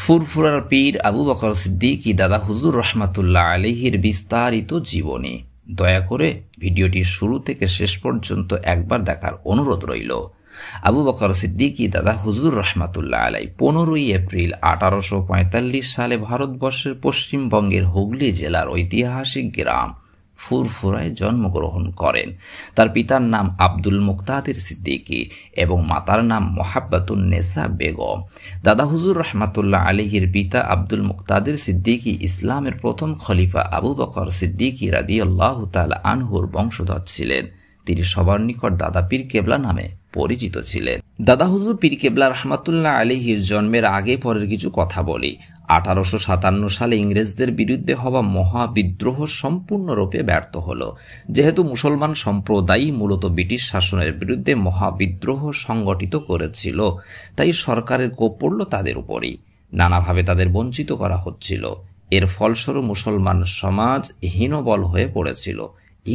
ফুরফুরার পীর আবু বকর সিদ্দিকী দাদা হুজুর রহমাতুল্লাহ আলাইহির বিস্তারিত জীবনী। দয়া করে ভিডিওটির শুরু থেকে শেষ পর্যন্ত একবার দেখার অনুরোধ রইল। আবু বকর সিদ্দিকী দাদা হুজুর রহমাতুল্লাহ আলাই 15 এপ্রিল 1845 সালে ভারতবর্ষের পশ্চিমবঙ্গের হুগলি জেলার ঐতিহাসিক গ্রাম ফুরফুরায় জন্মগ্রহণ করেন। তার পিতার নাম আব্দুল মুক্তাদির সিদ্দিকী এবং মাতার নাম মোহাব্বতুন্নেসা বেগম। দাদা হুজুর রহমাতুল্লাহ আলাইহির পিতা আব্দুল মুক্তাদির সিদ্দিকী ইসলামের প্রথম খলিফা আবু বকর সিদ্দিকী রাদিয়াল্লাহু তাআলা আনহুর বংশধর ছিলেন। তিনি সবার নিকট দাদা পীর কেবলা নামে পরিচিত ছিলেন। দাদা হুজুর পীর কেবলা রহমাতুল্লাহ আলাইহির জন্মের আগে পরের কিছু কথা বলি। 1857 সালে ইংরেজদের বিরুদ্ধে হওয়া মহাবিদ্রোহ সম্পূর্ণরূপে ব্যর্থ হল। যেহেতু মুসলমান সম্প্রদায় মূলত ব্রিটিশ শাসনের বিরুদ্ধে মহাবিদ্রোহ সংগঠিত করেছিল, তাই সরকারের কোপ পড়ল তাদের উপরই। নানাভাবে তাদের বঞ্চিত করা হচ্ছিল। এর ফলস্বরূপ মুসলমান সমাজ হীনবল হয়ে পড়েছিল।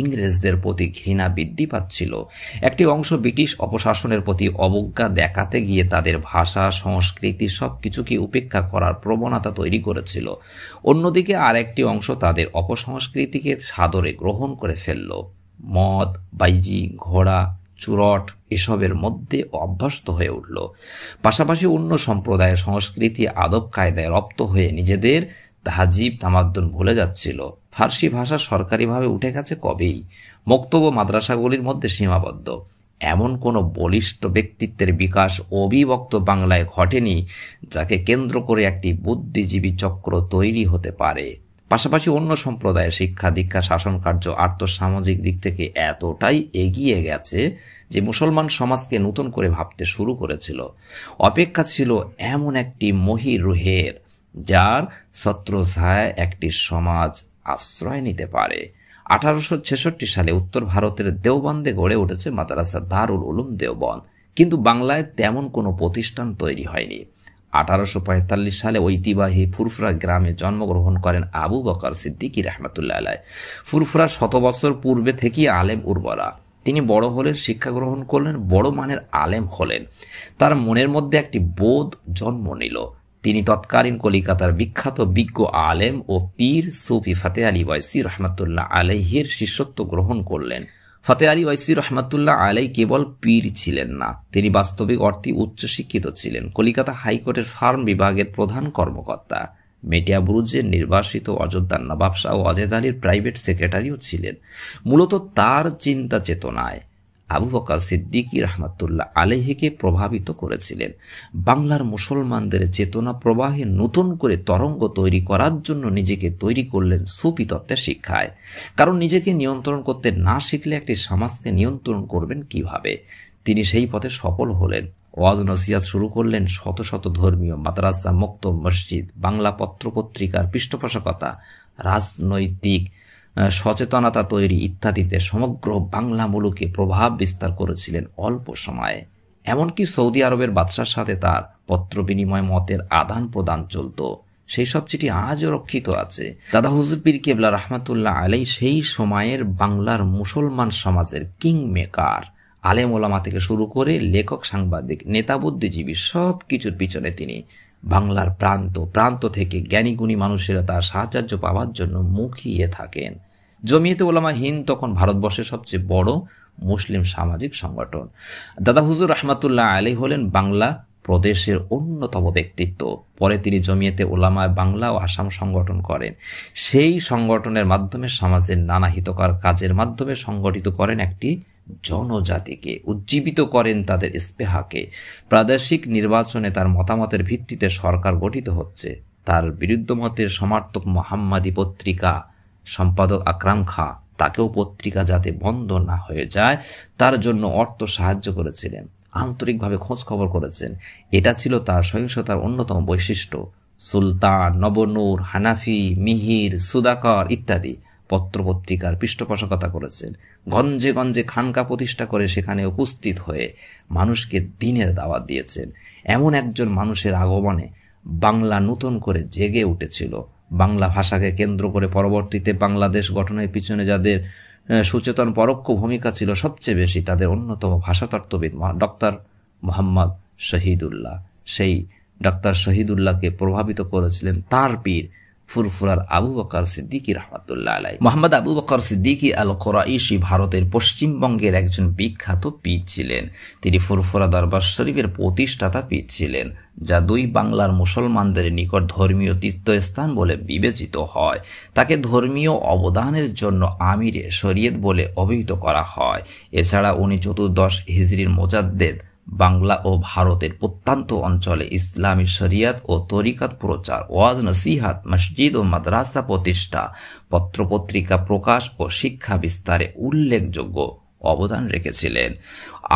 ইংরেজদের প্রতি ঘৃণা বৃদ্ধি পাচ্ছিল। একটি অংশ ব্রিটিশ অপশাসনের প্রতি অবজ্ঞা দেখাতে গিয়ে তাদের ভাষা, সংস্কৃতি সবকিছুকে উপেক্ষা করার প্রবণতা তৈরি করেছিল। অন্যদিকে আরেকটি অংশ তাদের অপসংস্কৃতিকে সাদরে গ্রহণ করে ফেলল। মদ, বাইজি, ঘোড়া, চুরট এসবের মধ্যে অভ্যস্ত হয়ে উঠল। পাশাপাশি অন্য সম্প্রদায়ের সংস্কৃতি আদব কায়দায় রপ্ত হয়ে নিজেদের তাহাজিব তামাদ্দুন ভুলে যাচ্ছিল। ফার্সি ভাষা সরকারিভাবে উঠে গেছে কবেই, মক্তব মাদ্রাসাগুলির মধ্যে সীমাবদ্ধ। এমন কোনো বলিষ্ঠ ব্যক্তিত্বের বিকাশ অবিভক্ত বাংলায় ঘটেনি যাকে কেন্দ্র করে একটি বুদ্ধিজীবী চক্র তৈরি হতে পারে। পাশাপাশি অন্য সম্প্রদায়ের শিক্ষা দীক্ষা, শাসন কার্য, আর্থসামাজিক দিক থেকে এতটাই এগিয়ে গেছে যে মুসলমান সমাজকে নতুন করে ভাবতে শুরু করেছিল। অপেক্ষা ছিল এমন একটি মহিরুহের যার ছত্রছায়ায় একটি সমাজ আশ্রয় নিতে পারে। 1866 সালে উত্তর ভারতের দেওবন্দে গড়ে উঠেছে মাদ্রাসা দারুল উলুম দেওবন্দ, কিন্তু বাংলায় তেমন কোনো প্রতিষ্ঠান তৈরি হয়নি। 1845 সালে ঐতিহ্যবাহী ফুরফুরা গ্রামে জন্মগ্রহণ করেন আবু বকর সিদ্দিকী রহমাতুল্লাহ আলাইহ। ফুরফুরা 100 বছর পূর্বে থেকেই আলেম উর্বরা। তিনি বড় হলেন, শিক্ষা গ্রহণ করলেন, বড় মানের আলেম হলেন। তার মনের মধ্যে একটি বোধ জন্ম নিল। তিনি তৎকালীন কলিকাতার বিখ্যাত বিজ্ঞ আলেম ও পীর সুফি ফাতে আলী ওয়াইসি রহমাতুল্লাহ আলাইহির শিষ্যত্ব গ্রহণ করলেন। ফাতে আলী ওয়াইসি রহমাতুল্লাহ আলাই কেবল পীর ছিলেন না, তিনি বাস্তবিক অর্থে উচ্চশিক্ষিত ছিলেন। কলিকাতা হাইকোর্টের ফার্ম বিভাগের প্রধান কর্মকর্তা, মেটিয়া বুরুজের নির্বাসিত অযোধ্যার নবাব শাহ ওয়াজেদ আলীর প্রাইভেট সেক্রেটারিও ছিলেন। মূলত তার চিন্তা চেতনায় আবু বকর সিদ্দিকী রহমাতুল্লাহ আলাইহিকে প্রভাবিত করেছিলেন। বাংলার মুসলমানদের চেতনা প্রবাহে নতুন করে তরঙ্গ তৈরি করার জন্য নিজেকে তৈরি করলেন সুফি তত্ত্বের শিক্ষায়। কারণ নিজেকে নিয়ন্ত্রণ করতে না শিখলে একটি সমাজকে নিয়ন্ত্রণ করবেন কিভাবে? তিনি সেই পথে সফল হলেন। ওয়াজ নসিহত শুরু করলেন, শত শত ধর্মীয় মাদ্রাসা, মক্তব, মসজিদ, বাংলা পত্রপত্রিকার পৃষ্ঠপোষকতা, রাজনৈতিক সচেতনতা তৈরি ইত্যাদিতে সমগ্র বাংলা মুলুকে প্রভাব বিস্তার করেছিলেন অল্প সময়ে। এমনকি সৌদি আরবের বাদশার সাথে তার পত্র বিনিময়, মতের আদান প্রদান চলত। সেই সব চিঠি আজও রক্ষিত আছে। দাদা হুজুর পীর কেবলা রহমাতুল্লাহ আলাই সেই সময়ের বাংলার মুসলমান সমাজের কিং মেকার। আলেম ওলামা থেকে শুরু করে লেখক, সাংবাদিক, নেতা, বুদ্ধিজীবী সব কিছুর পিছনে তিনি। বাংলার প্রান্ত প্রান্ত থেকে জ্ঞানীগুণী মানুষেরা তার সাহায্য পাওয়ার জন্য মুখিয়ে থাকেন। জমিয়তে উলামা হিন্দ তখন ভারতবর্ষের সবচেয়ে বড় মুসলিম সামাজিক সংগঠন। দাদা হুজুর রহমাতুল্লাহ আলাই হলেন বাংলা প্রদেশের অন্যতম ব্যক্তিত্ব। পরে তিনি জমিয়তে উলামা বাংলা ও আসাম সংগঠন করেন। সেই সংগঠনের মাধ্যমে সমাজের নানা হিতকর কাজের মাধ্যমে সংগঠিত করেন একটি জনজাতিকে, উজ্জীবিত করেন তাদের স্পৃহাকে। প্রাদেশিক নির্বাচনে তার মতামতের ভিত্তিতে সরকার গঠিত হচ্ছে। তার বিরুদ্ধ মতের সমর্থক মোহাম্মদী পত্রিকা সম্পাদক আকরাম খাঁ, তাকেও পত্রিকা যাতে বন্ধ না হয়ে যায় তার জন্য অর্থ সাহায্য করেছিলেন, আন্তরিকভাবে খোঁজ খবর করেছেন। এটা ছিল তার সহিংসতার অন্যতম বৈশিষ্ট্য। সুলতান, নবনূর, হানাফি, মিহির, সুদাকর ইত্যাদি পত্রপত্রিকার পৃষ্ঠপোষকতা করেছেন। গঞ্জে গঞ্জে খানকা প্রতিষ্ঠা করে সেখানে উপস্থিত হয়ে মানুষকে দ্বীনের দাওয়াত দিয়েছেন। এমন একজন মানুষের আগমনে বাংলা নতুন করে জেগে উঠেছিল। বাংলা ভাষাকে কেন্দ্র করে পরবর্তীতে বাংলাদেশ গঠনের পিছনে যাদের সচেতন পরোক্ষ ভূমিকা ছিল সবচেয়ে বেশি, তাদের অন্যতম ভাষাতত্ত্ববিদ ডক্টর মোহাম্মদ শহীদুল্লাহ। সেই ডক্টর শহীদুল্লাহকে প্রভাবিত করেছিলেন তার পীর ফুরফুরার আবু বকর সিদ্দিকী রহমাতুল্লাহ আলাই। মোহাম্মদ আবু বকর সিদ্দিকী আল কোরাইশি ভারতের পশ্চিমবঙ্গের একজন বিখ্যাত পীর ছিলেন। তিনি ফুরফুরা দরবার শরীফের প্রতিষ্ঠাতা পীর ছিলেন, যা দুই বাংলার মুসলমানদের নিকট ধর্মীয় তীর্থস্থান বলে বিবেচিত হয়। তাকে ধর্মীয় অবদানের জন্য আমিরে শরীয়ত বলে অভিহিত করা হয়। এছাড়া উনি চতুর্দশ হিজরির মুজাদ্দেদ, বাংলা ও ভারতের প্রত্যন্ত অঞ্চলে ইসলামী শরিয়াত ও তরিকাত প্রচার, ওয়াজ নসিহাত, মসজিদ ও মাদ্রাসা প্রতিষ্ঠা, পত্রপত্রিকা প্রকাশ ও শিক্ষা বিস্তারে উল্লেখযোগ্য অবদান রেখেছিলেন।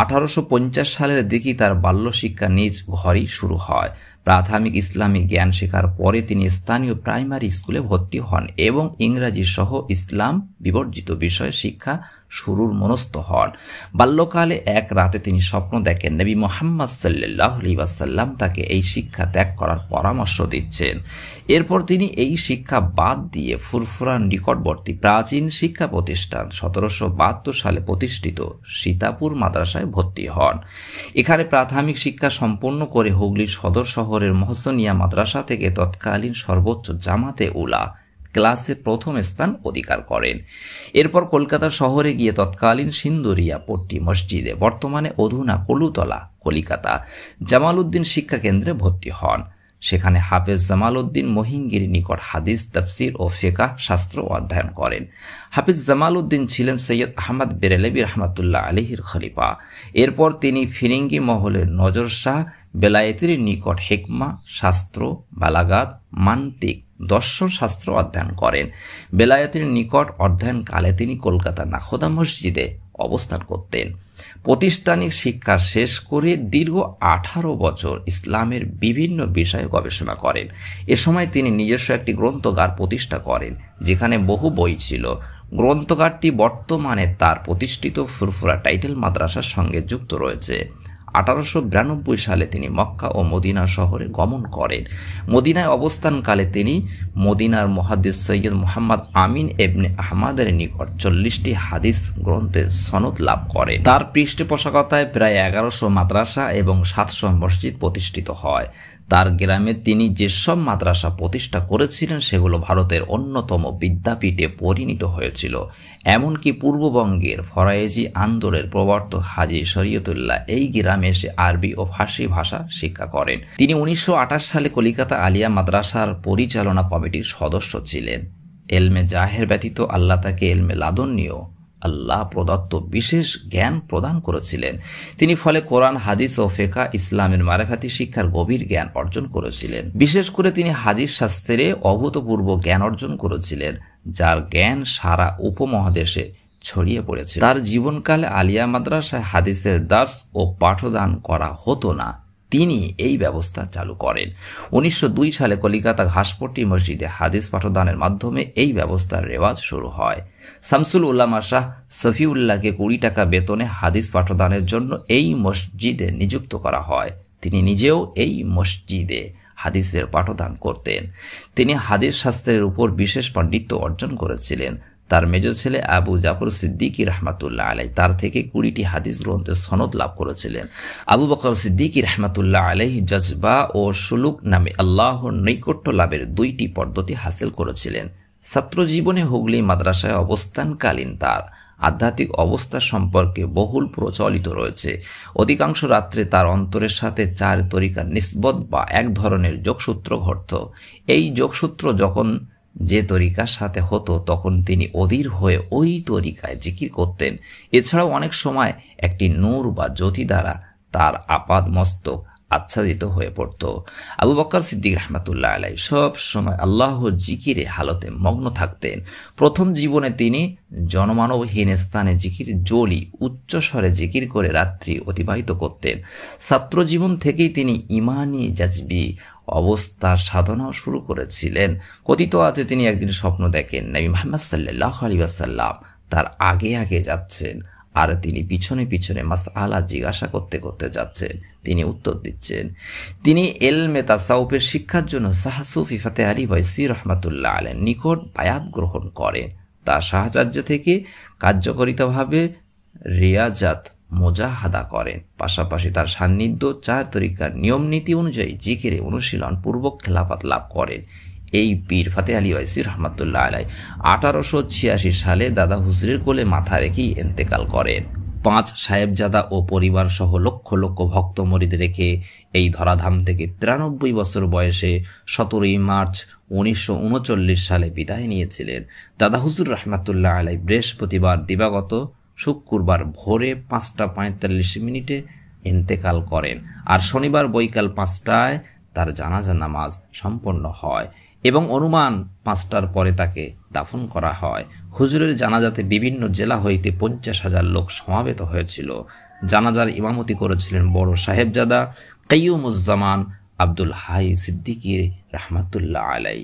1850 সালের দিকে তার বাল্য শিক্ষা নিজ ঘরেই শুরু হয়। প্রাথমিক ইসলামী জ্ঞান শেখার পরে তিনি স্থানীয় প্রাইমারি স্কুলে ভর্তি হন এবং ইংরাজি সহ ইসলাম বিবর্জিত বিষয়ে শিক্ষা শুরুর মনস্থ হন। বাল্যকালে এক রাতে তিনি স্বপ্ন দেখেন নবী মুহাম্মদ সাল্লাল্লাহু আলাইহি ওয়াসাল্লাম তাকে এই শিক্ষা ত্যাগ করার পরামর্শ দিচ্ছেন। এরপর তিনি এই শিক্ষা বাদ দিয়ে ফুরফুরার নিকটবর্তী প্রাচীন শিক্ষা প্রতিষ্ঠান 1772 সালে প্রতিষ্ঠিত সীতাপুর মাদ্রাসায় ভর্তি হন। এখানে প্রাথমিক শিক্ষা সম্পন্ন করে হুগলি সদর শহরের মহসিনিয়া মাদ্রাসা থেকে তৎকালীন সর্বোচ্চ জামাতে উলা ক্লাসে প্রথম স্থান অধিকার করেন। এরপর কলকাতা শহরে গিয়ে তৎকালীন সিন্দুরিয়া পট্টি মসজিদে, বর্তমানে অধুনা কলুতলা, কলিকাতা জামাল উদ্দিন শিক্ষা কেন্দ্রে ভর্তি হন। সেখানে হাফেজ জামাল উদ্দিন মহিঙ্গির নিকট হাদিস, তাফসির ও ফিকহ শাস্ত্র অধ্যয়ন করেন। হাফেজ জামাল উদ্দিন ছিলেন সৈয়দ আহমদ বেরেলভী রহমাতুল্লাহ আলাইহির খলিফা। এরপর তিনি ফিরিঙ্গি মহলের নজর শাহ বেলায়েতের নিকট হিকমা, শাস্ত্র, বালাগাত, মান্তিক, দর্শন শাস্ত্র অধ্যয়ন করেন। বেলায়েতের নিকট অধ্যয়নকালে তিনি কলকাতা নাখোদা মসজিদে অবস্থান করতেন। প্রাতিষ্ঠানিক শিক্ষা শেষ করে দীর্ঘ 18 বছর ইসলামের বিভিন্ন বিষয়ে গবেষণা করেন। এ সময় তিনি নিজস্ব একটি গ্রন্থাগার প্রতিষ্ঠা করেন, যেখানে বহু বই ছিল। গ্রন্থাগারটি বর্তমানে তার প্রতিষ্ঠিত ফুরফুরা টাইটেল মাদ্রাসার সঙ্গে যুক্ত রয়েছে। 1892 সালে তিনি মক্কা ও মদিনা শহরে গমন করেন। মদিনায় অবস্থানকালে তিনি মদিনার মুহাদ্দিস সৈয়দ মুহাম্মদ আমিন ইবনে আহমদের নিকট 40টি হাদিস গ্রন্থের সনদ লাভ করেন। তার পৃষ্ঠপোষকতায় প্রায় 1100 মাদ্রাসা এবং 700 মসজিদ প্রতিষ্ঠিত হয়। তার গ্রামে তিনি যেসব মাদ্রাসা প্রতিষ্ঠা করেছিলেন সেগুলো ভারতের অন্যতম বিদ্যাপীঠে পরিণত হয়েছিল। এমনকি পূর্ববঙ্গের ফরায়েজি আন্দোলনের প্রবর্তক হাজী শরীয়তুল্লাহ এই গ্রামে এসে আরবি ও ফার্সি ভাষা শিক্ষা করেন। তিনি 1928 সালে কলিকাতা আলিয়া মাদ্রাসার পরিচালনা কমিটির সদস্য ছিলেন। এলমে জাহের ব্যতীত আল্লাহ তাকে এলমে লাদুন্নিও, আল্লাহ প্রদত্ত বিশেষ জ্ঞান প্রদান করেছিলেন। তিনি ফলে কোরআন, হাদিস ও ফিকহ, ইসলামের মারিফাতি শিক্ষার গভীর জ্ঞান অর্জন করেছিলেন। বিশেষ করে তিনি হাদিস শাস্ত্রে অভূতপূর্ব জ্ঞান অর্জন করেছিলেন, যার জ্ঞান সারা উপমহাদেশে ছড়িয়ে পড়েছে। তার জীবনকালে আলিয়া মাদ্রাসায় হাদিসের দার্স ও পাঠদান করা হতো না। তিনি এই ব্যবস্থা চালু করেন। 1902 সালে কলিকাতা ঘাসপট্টি মসজিদে হাদিস পাঠদানের মাধ্যমে এই ব্যবস্থার রেওয়াজ শুরু হয়। শামসুল উলামা শাহ সফিউল্লাহকে 20 টাকা বেতনে হাদিস পাঠদানের জন্য এই মসজিদে নিযুক্ত করা হয়। তিনি নিজেও এই মসজিদে হাদিসের পাঠদান করতেন। তিনি হাদিস শাস্ত্রের উপর বিশেষ পাণ্ডিত্য অর্জন করেছিলেন। তার মেজ ছেলে আবু জাফর সিদ্দিকী রহমাতুল্লাহ আলাই তার থেকে 20টি হাদিস গ্রন্থের সনদ লাভ করেছিলেন। আবু বকর সিদ্দিকী রহমাতুল্লাহ আলাইহি জজবা ও সুলুক নামে আল্লাহর নৈকট্য লাভের 2টি পদ্ধতি হাসিল করেছিলেন। ছাত্র জীবনে হুগলি মাদ্রাসায় অবস্থানকালীন তার আধ্যাত্মিক অবস্থা সম্পর্কে বহুল প্রচলিত রয়েছে। অধিকাংশ রাত্রে তার অন্তরের সাথে 4 তরিকার নিসবত বা এক ধরনের যোগসূত্র ঘটত। এই যোগসূত্র যখন যে তরিকার সাথে হতো তখন তিনি অধীর হয়ে ওই তরিকায় জিকির করতেন। এছাড়াও অনেক সময় একটি নূর বা জ্যোতি দ্বারা তার আপাদ মস্তক আচ্ছাদিত হয়ে পড়ত। আবু বকর সিদ্দিক রহমাতুল্লাহ আলাই সব সময় আল্লাহর জিকিরে হালতে মগ্ন থাকতেন। প্রথম জীবনে তিনি জনমানবহীন স্থানে জিকির জলি উচ্চস্বরে জিকির করে রাত্রি অতিবাহিত করতেন। ছাত্র জীবন থেকেই তিনি ইমানি জাজবি অবস্থার সাধনাও শুরু করেছিলেন। কথিত আছে তিনি একদিন স্বপ্ন দেখেন নবী মুহাম্মদ সাল্লাল্লাহু আলাইহি ওয়াসাল্লাম তার আগে আগে যাচ্ছেন, আর তিনি পিছনে পিছনে মাসআলা জিজ্ঞাসা করতে করতে যাচ্ছেন। তিনি উত্তর দিচ্ছেন। তিনি এলমে তাসাউফের শিক্ষার জন্য শাহ সুফি ফাতে আলী ওয়াইসি রহমাতুল্লাহ আলাইহির নিকট বায়াত গ্রহণ করেন। তার সাহচর্য থেকে কার্যকরিতভাবে রিয়াজাত মোজাহাদা করেন। পাশাপাশি তার সান্নিধ্য 4 তরিকার নিয়ম নীতি অনুযায়ী জিকিরে অনুশীলন পূর্বক খেলাফত লাভ করেন। এই পীর ফাতে আলী ওয়াইসি রহমাতুল্লাহ আলাই 1886 সালে দাদা হুজুরের কোলে মাথা রেখেই ইন্তেকাল করেন। 5 সাহেবজাদা ও পরিবার সহ লক্ষ লক্ষ ভক্ত মরিদ রেখে এই ধরাধাম থেকে 93 বছর বয়সে 17 মার্চ 1939 সালে বিদায় নিয়েছিলেন। দাদা হুজুর রহমাতুল্লাহ আলাই বৃহস্পতিবার দিবাগত শুক্রবার ভোরে 5:45 ইন্তেকাল করেন, আর শনিবার বৈকাল 5টায় তার জানাজা নামাজ সম্পন্ন হয় এবং অনুমান 5টার পরে তাকে দাফন করা হয়। হুজুরের জানাজাতে বিভিন্ন জেলা হইতে 50,000 লোক সমাবেত হয়েছিল। জানাজার ইমামতি করেছিলেন বড় সাহেবজাদা কাইয়ুমুজ্জামান আব্দুল হাই সিদ্দিকী রহমাতুল্লাহ আলাই।